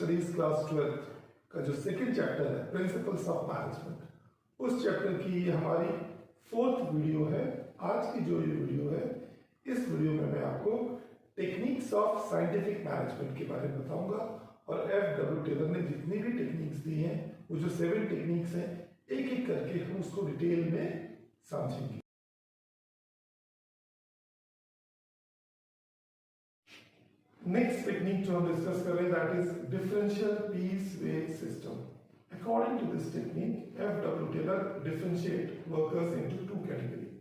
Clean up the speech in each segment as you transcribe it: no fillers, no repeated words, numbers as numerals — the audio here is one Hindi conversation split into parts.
स्टडीज क्लास 12 का जो सेकंड चैप्टर है प्रिंसिपल्स ऑफ मैनेजमेंट, उस चैप्टर की ये हमारी 4th वीडियो है। आज की जो ये वीडियो है, इस वीडियो में मैं आपको टेक्निक्स ऑफ साइंटिफिक मैनेजमेंट के बारे में बताऊंगा और F.W. टेलर ने जितनी भी टेक्निक्स दी हैं, वो जो 7 टेक्निक्स हैं, एक एक करके हम उसको डिटेल में समझेंगे। नेक्स्ट टेक्निक जो हम डिस्कस कर रहे हैं that is differential piece way system. According to this technique, F.W. Taylor differentiate workers into 2 categories,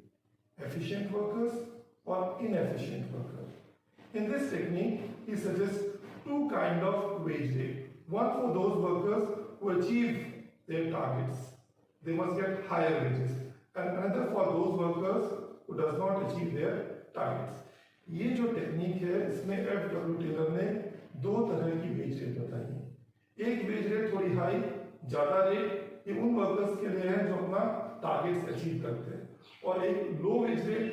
efficient workers or inefficient workers. In this technique, he suggests 2 kinds of wage rate. One for those workers who achieve their targets, they must get higher wages, and another for those workers who does not achieve their targets. ये जो टेक्निक है, इसमें F.W. टेलर ने 2 तरह की वेज रेट बताई है। एक वेज रेट थोड़ी हाई, ज्यादा रेट, ये उन वर्कर्स के लिए है जो अपना टारगेट्स अचीव करते हैं, और एक लो वेज रेट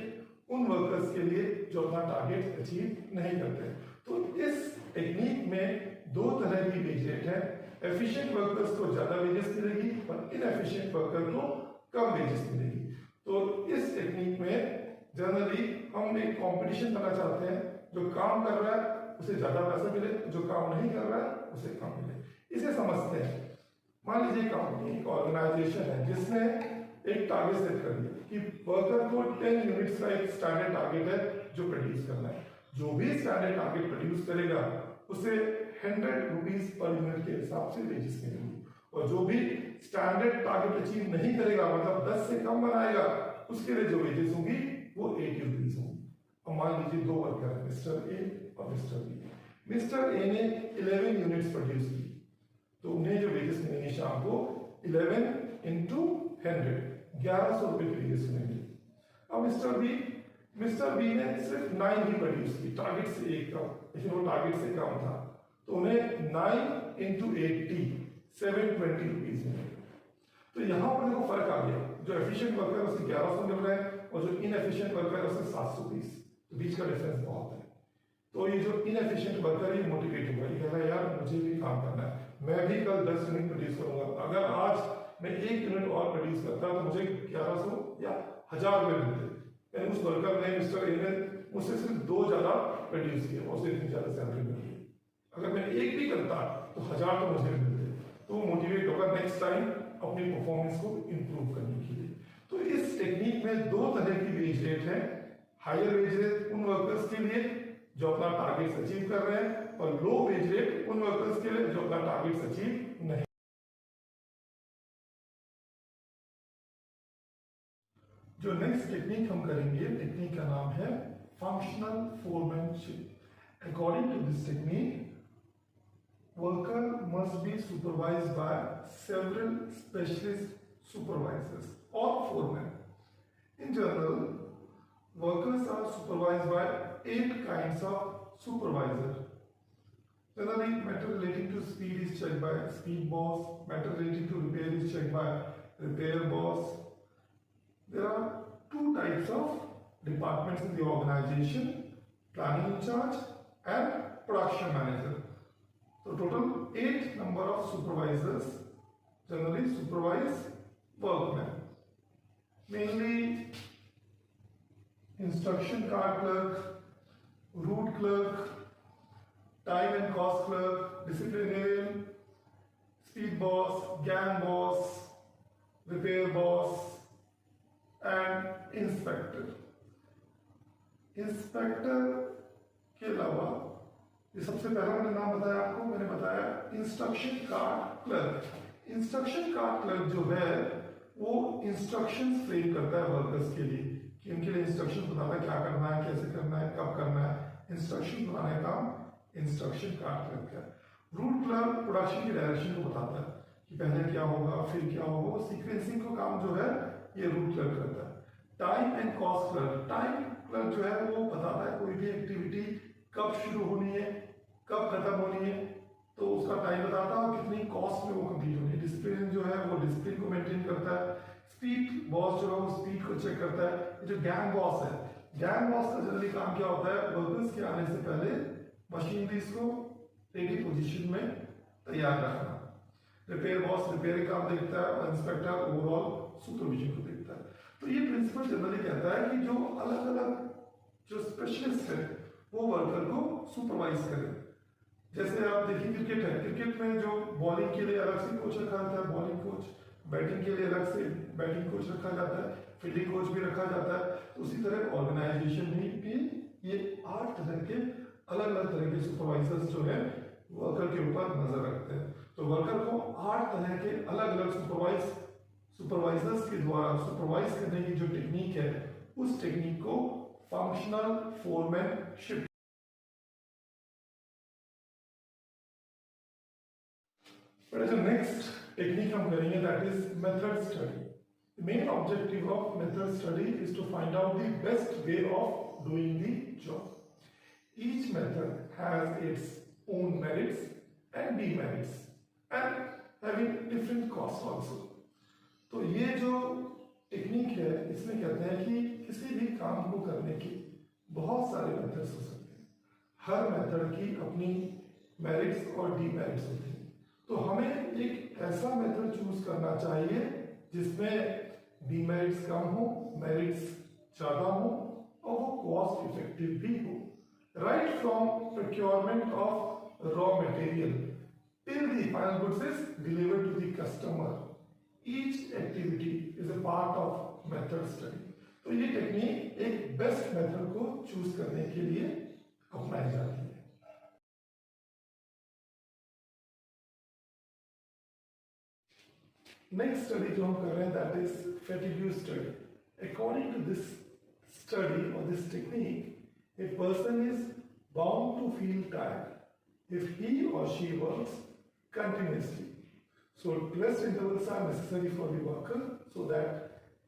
उन वर्कर्स के लिए जो अपना टारगेट अचीव नहीं करते हैं। तो इस टेक्निक में 2 तरह की वेज रेट है। एफिशिएंट वर्कर्स को ज्यादा वेजेस मिलेगी और इनएफिशिएंट वर्कर को कम वेजेस मिलेगी। तो इस टेक्निक में जनरली हम एक कंपटीशन करना चाहते हैं, जो काम कर रहा है उसे ज्यादा पैसा मिले, जो काम नहीं कर रहा है उसे कम मिले। इसे समझते हैं। मान लीजिए कंपनी, एक ऑर्गेनाइजेशन है जिसने एक टारगेट सेट कर दिया कि वर्कर को 10 यूनिट्स का एक स्टैंडर्ड टारगेट है जो प्रोड्यूस करना है। जो भी स्टैंडर्ड टारगेट प्रोड्यूस करेगा उसे 100 रुपीज पर यूनिट के हिसाब से वेजेस मिलेंगे, और जो भी स्टैंडर्ड टारगेट अचीव नहीं करेगा, मतलब 10 से कम बनाएगा, उसके लिए जो वेजेस होंगी वो 80 रुपीज होंगी। अब मान लीजिए 2 वर्कर है, मिस्टर ए और मिस्टर बी। मिस्टर ए ने 11 यूनिट्स प्रोड्यूस की, तो उन्हें जो वेजेस मिलेंगे शाम को 11 into 100, 1100 रुपए की वेजेस मिलेंगे। अब मिस्टर बी ने सिर्फ 9 ही प्रोड्यूस की, टारगेट से एक कम, लेकिन वो टारगेट से कम था, तो उन्हें 9 into 80, 720 रुपीज मिलेंगे। तो यहाँ पर देखो फर्क आ गया, जो एफिशिएंट वर्कर है उसे 1100 मिल रहा है और जो इनएफिशिएंट वर्कर है उसे 720, तो बीच का डिफरेंस बहुत है। तो ये जो इनएफिशिएंट वर्कर है मोटिवेट होगा, ये कह रहा है यार मुझे भी काम करना है, मैं भी कल 10 यूनिट प्रोड्यूस करूंगा, अगर आज मैं 1 यूनिट और प्रोड्यूस करता तो मुझे 1100 या 1000 रुपए मिलते। उस वर्कर ने, मिस्टर ए ने मुझसे सिर्फ 2 ज्यादा प्रोड्यूस किया और उसे इतनी ज्यादा सैलरी मिल रही है। अगर मैं एक भी करता तो 1000 तो मुझे मिलते, तो वो मोटिवेट होगा नेक्स्ट टाइम अपनी परफॉर्मेंस को इंप्रूव करने के लिए। तो इस टेक्निक में 2 तरह की वेज रेट है। हायर वेज रेट उन वर्कर्स के लिए जो अपना टारगेट्स अचीव कर रहे हैं, और लो वेज रेट उन वर्कर्स के लिए जो अपना टारगेट्स अचीव नहीं। जो नेक्स्ट टेक्निक हम करेंगे, टेक्निक का नाम है functional foremanship. According to this technique, worker must be supervised by several specialist supervisors or foremen. In general, workers are supervised by 8 kinds of supervisor. Generally, matter relating to speed is checked by speed boss, matter relating to repair is checked by repair boss. There are 2 types of departments in the organization, planning in charge and production manager. So total 8 number of supervisors generally supervise workmen. Mainly instruction card clerk, route clerk, time and cost clerk, disciplinarian, speed boss, gang boss, repair boss and inspector. Inspector के अलावा ये सबसे पहला मैंने नाम बताया आपको, मैंने बताया instruction card clerk. Instruction card clerk जो है वो इंस्ट्रक्शंस फ्रेम करता है वर्कर्स के लिए, कि उनके लिए इंस्ट्रक्शन बताता है क्या करना है, कैसे करना है, कब करना है। इंस्ट्रक्शन बनाने का काम इंस्ट्रक्शन कार्ड क्लर्क है। रूट क्लर्क प्रोडक्शन की डायरेक्शन को बताता है कि पहले क्या होगा फिर क्या होगा, सीक्वेंसिंग का काम जो है ये रूट क्लर्क करता है। Time and cost clerk, time clerk जो है वो बताता है कोई भी एक्टिविटी कब शुरू होनी है, कब खत्म होनी है, तो उसका टाइम बताता है और कितनी कॉस्ट में वो कंप्लीट होनी है। डिसिप्लिन जो है वो डिसिप्लिन को मेंटेन करता है। स्पीड बॉस जो है वो स्पीड को चेक करता है। जो गैंग बॉस है, गैंग बॉस का जनरली काम क्या होता है, वर्कर्स के आने से पहले मशीनरीज को रेडी पोजीशन में तैयार रखना। रिपेयर बॉस रिपेयर काम देखता है और इंस्पेक्टर ओवरऑल सुपरविजन को देखता है। तो ये प्रिंसिपल जनरली कहता है कि जो अलग अलग जो स्पेशलिस्ट है वो वर्कर को सुपरवाइज करें। जैसे आप देखिए क्रिकेट है, क्रिकेट में जो बॉलिंग के लिए अलग से कोच रखा जाता है बॉलिंग कोच, बैटिंग के लिए अलग से बैटिंग कोच रखा जाता है, फील्डिंग कोच भी रखा जाता है। तो उसी तरह ऑर्गेनाइजेशन में भी ये 8 तरह के अलग अलग तरह के सुपरवाइजर्स जो है वर्कर के ऊपर नजर रखते हैं। तो वर्कर को 8 तरह के अलग अलग सुपरवाइजर्स के द्वारा सुपरवाइज करने की जो टेक्निक है उस टेक्निक को फंक्शनल फोरमैनशिप। जो नेक्स्ट टेक्निक हम करेंगे that is method study. The main objective of method study is to find out the best way of doing the job. Each method has its own merits and demerits and having different costs also. तो ये जो टेक्निक है इसमें कहते हैं कि किसी भी काम को करने के बहुत सारे मेथड्स हो सकते हैं। हर मेथड की अपनी मेरिट्स और डीमेरिट्स होती हैं। तो हमें एक ऐसा मेथड चूज करना चाहिए जिसमें डीमेरिट्स कम हो, मेरिट्स ज्यादा हो और वो कॉस्ट इफेक्टिव भी हो। Right from procurement of raw material till the final goods is delivered to the customer, each activity is a part of method study. तो ये टेक्निक एक बेस्ट मेथड को चूज करने के लिए अपनाई जाती है। नेक्स्ट स्टडी जो हम कर रहे हैं that is fatigue study. According to this study or this technique a person is bound to feel tired if he or she works continuously. So rest intervals are necessary for the worker so that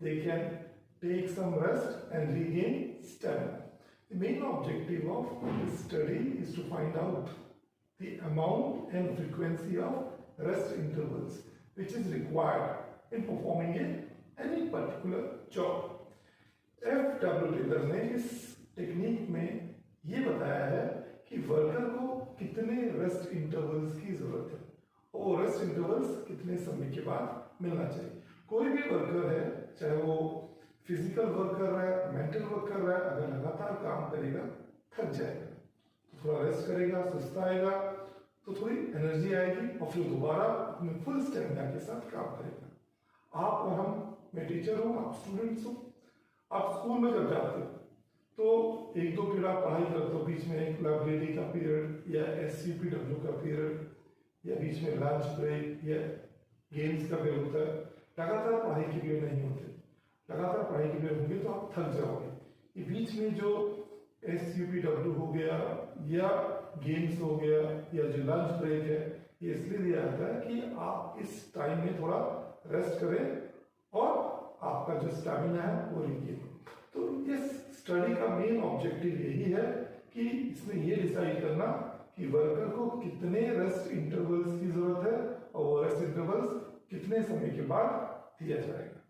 they can take some rest and regain stamina. The main objective of this study is to find out the amount and frequency of rest intervals which is required in performing any particular job. F.W. Taylor ने इस टेक्निक में ये बताया है कि वर्कर को कितने रेस्ट इंटरवल्स की जरूरत है और रेस्ट इंटरवल्स कितने समय के बाद मिलना चाहिए। कोई भी वर्कर है चाहे वो फिजिकल वर्क कर रहा है, मेंटल वर्क कर रहा है, अगर लगातार काम करेगा थक जाएगा, तो थोड़ा रेस्ट करेगा, सुस्ताएगा तो थोड़ी एनर्जी आएगी और फिर दोबारा अपने फुल स्टेमिना के साथ काम करेगा। आप और हम, मैं टीचर हूँ, आप स्टूडेंट्स हो, आप स्कूल में जब जाते हो तो 1-2 पीरियड आप पढ़ाई करते हो, बीच में एक लाइब्रेरी का पीरियड या SCPW का पीरियड या बीच में लंच ब्रेक या गेम्स का पीरियड होता है। लगातार पढ़ाई के पीरियड नहीं होते, लगातार पढ़ाई के पीरियड होंगे तो आप थक जाओगे। ये बीच में जो SCPW हो गया या गेम्स हो गया या जो लंच ब्रेक है ये इसलिए दिया जाता है कि आप इस टाइम में थोड़ा रेस्ट करें और आपका जो स्टैमिना है वो रिगेन हो। तो इस स्टडी का मेन ऑब्जेक्टिव यही है कि इसमें ये डिसाइड करना कि वर्कर को कितने रेस्ट इंटरवल्स की जरूरत है और वो रेस्ट इंटरवल्स कितने समय के बाद दिया जाएगा।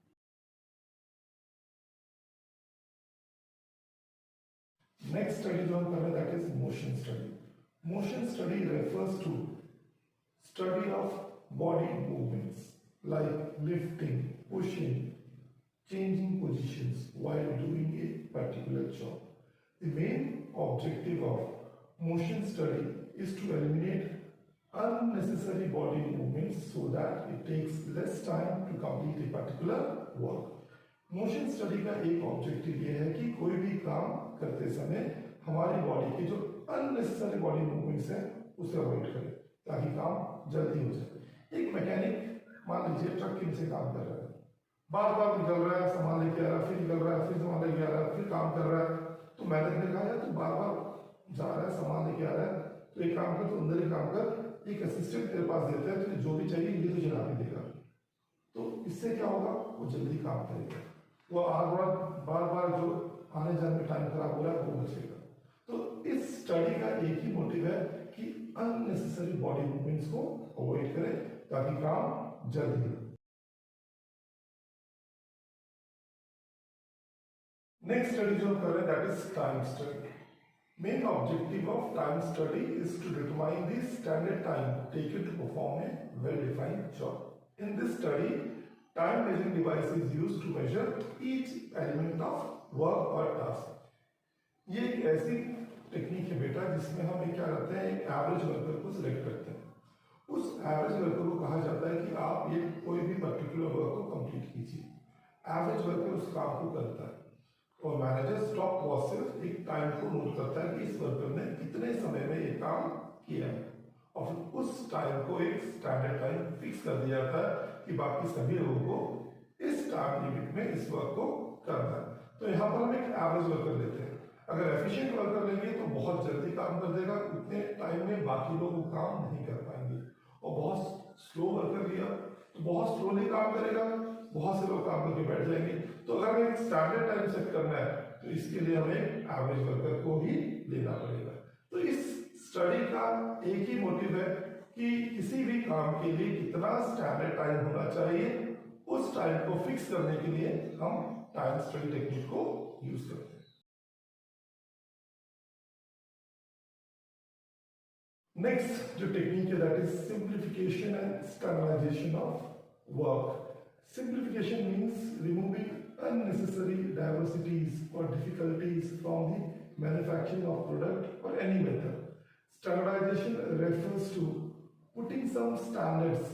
नेक्स्ट स्टडी जो हम कर रहे हैं that is motion study. Motion study refers to study of body movements like lifting, pushing, changing positions while doing a particular job. The main objective of motion study is to eliminate unnecessary body movements so that it takes less time to complete a particular work. Motion study का एक ऑब्जेक्टिव ये है कि कोई भी काम करते समय हमारी बॉडी के जो अननेसेसरी बॉडी मूवमेंट्स हैं उसे अवॉइड करें ताकि काम जल्दी हो जाए। एक मैकेनिक मान लीजिए ट्रक के नीचे काम कर रहा है, बार बार निकल रहा है, सामान लेके आ रहा है, फिर निकल रहा है, फिर सामान लेके आ रहा है, फिर काम कर रहा है। तो मैंने कहा यार तू बार बार जा रहा है, सामान लेके आ रहा है, तो एक काम कर, तो अंदर एक काम कर, एक असिस्टेंट तेरे पास देते हैं, तुझे जो भी चाहिए ये तुझे ला के देगा। तो इससे क्या होगा, वो जल्दी काम करेगा, वो बार बार जो आने जाने में टाइम खराब हो रहा है वो बचेगा। तो इस स्टडी का एक ही मोटिव है कि अननेसेसरी बॉडी मूवमेंट्स को अवॉइड करें ताकि काम जल्दी हो। नेक्स्ट स्टडी जो हम कर रहे हैं that is time study. Main objective of time study is to determine the standard time taken to perform well-defined job. In this study, time measuring device is used to measure each element of work or task. ये एक ऐसी टेक्निक है बेटा जिसमें हम क्या करते हैं, एक एवरेज वर्कर को सिलेक्ट करते हैं. उस एवरेज वर्कर को कहा जाता है कि आप ये कोई भी पर्टिकुलर वर्क को कंप्लीट कीजिए. एवरेज वर्कर उस काम को करता है और मैनेजर स्टॉप लॉस से एक टाइम को नोट करता है कि इस वर्कर ने कितने समय में ये काम किया है और फिर उस टाइम को एक स्टैंडर्ड टाइम फिक्स कर दिया जाता है कि बाकी सभी लोगों को इस टाइम लिमिट में इस वर्क को करना है. तो यहाँ पर हम एक एवरेज वर्कर लेते हैं. अगर एफिशिएंट वर्कर लेंगे तो बहुत जल्दी काम कर देगा, उतने टाइम में बाकी लोग वो काम नहीं कर पाएंगे. और बहुत स्लो वर्कर लिया तो बहुत स्लोली काम करेगा, बहुत से लोग काम करके बैठ जाएंगे. तो अगर हमें एक स्टैंडर्ड टाइम सेट करना है तो इसके लिए हमें एवरेज वर्कर को ही लेना पड़ेगा. तो इस स्टडी का एक ही मोटिव है कि किसी भी काम के लिए कितना स्टैंडर्ड टाइम होना चाहिए, उस टाइम को फिक्स करने के लिए हम टाइम स्टडी टेक्निक को यूज करते हैं. नेक्स्ट जो टेक्निक है that is simplification and standardisation of work. Simplification means removing unnecessary diversities or difficulties from the manufacturing of product or any method. Standardization refers to putting some standards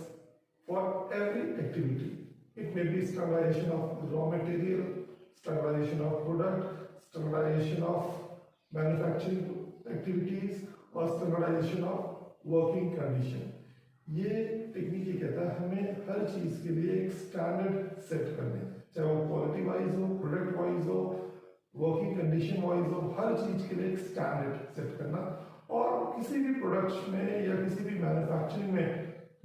for every activity. It may be standardization of raw material, standardization of product, standardization of manufacturing activities or standardization of working condition. ये टेक्निक ये कहता है हमें हर चीज के लिए एक स्टैंडर्ड सेट करने, चाहे वो क्वालिटी वाइज हो, प्रोडक्ट वाइज हो, वर्किंग कंडीशन वाइज हो, हर चीज के लिए एक स्टैंडर्ड सेट करना. और किसी भी प्रोडक्ट में या किसी भी मैन्युफैक्चरिंग में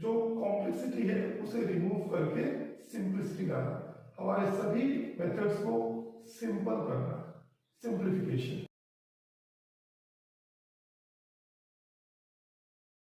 जो कॉम्प्लेक्सिटी है उसे रिमूव करके सिंप्लिसिटी लाना, हमारे सभी मेथड्स को सिंपल करना, सिंप्लीफिकेशन.